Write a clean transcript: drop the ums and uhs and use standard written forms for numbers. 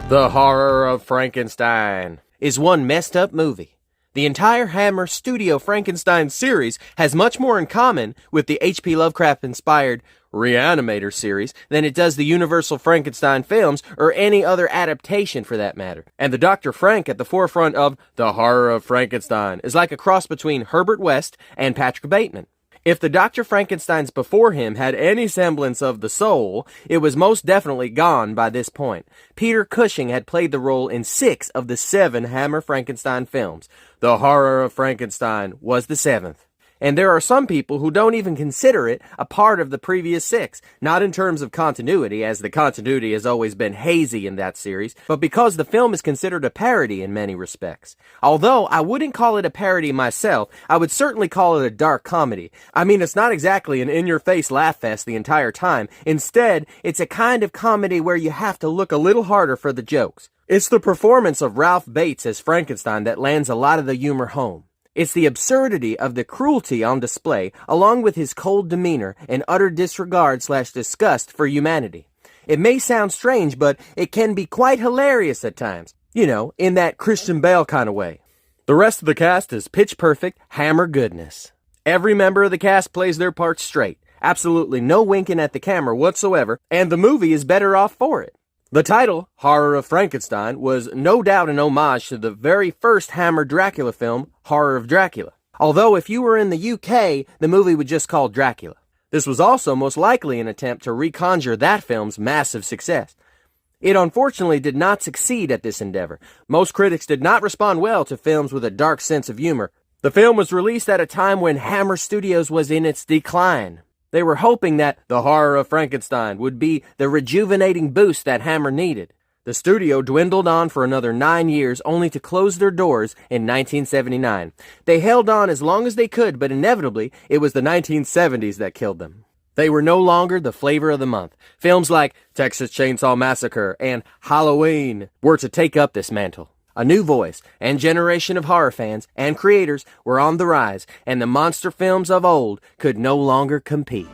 The Horror of Frankenstein is one messed up movie. The entire Hammer Studio Frankenstein series has much more in common with the H.P. Lovecraft-inspired Reanimator series than it does the Universal Frankenstein films or any other adaptation for that matter. And the Dr. Frank at the forefront of The Horror of Frankenstein is like a cross between Herbert West and Patrick Bateman. If the Dr. Frankensteins before him had any semblance of the soul, it was most definitely gone by this point. Peter Cushing had played the role in 6 of the 7 Hammer Frankenstein films. The Horror of Frankenstein was the 7th. And there are some people who don't even consider it a part of the previous 6, not in terms of continuity, as the continuity has always been hazy in that series, but because the film is considered a parody in many respects. Although I wouldn't call it a parody myself, I would certainly call it a dark comedy. I mean, it's not exactly an in-your-face laugh fest the entire time. Instead, it's a kind of comedy where you have to look a little harder for the jokes. It's the performance of Ralph Bates as Frankenstein that lands a lot of the humor home. It's the absurdity of the cruelty on display, along with his cold demeanor and utter disregard/disgust for humanity. It may sound strange, but it can be quite hilarious at times. You know, in that Christian Bale kind of way. The rest of the cast is pitch perfect Hammer goodness. Every member of the cast plays their part straight. Absolutely no winking at the camera whatsoever, and the movie is better off for it. The title, Horror of Frankenstein, was no doubt an homage to the very first Hammer Dracula film, Horror of Dracula. Although if you were in the UK, the movie would just call Dracula. This was also most likely an attempt to reconjure that film's massive success. It unfortunately did not succeed at this endeavor. Most critics did not respond well to films with a dark sense of humor. The film was released at a time when Hammer Studios was in its decline. They were hoping that The Horror of Frankenstein would be the rejuvenating boost that Hammer needed. The studio dwindled on for another 9 years, only to close their doors in 1979. They held on as long as they could, but inevitably, it was the 1970s that killed them. They were no longer the flavor of the month. Films like Texas Chainsaw Massacre and Halloween were to take up this mantle. A new voice and generation of horror fans and creators were on the rise, and the monster films of old could no longer compete.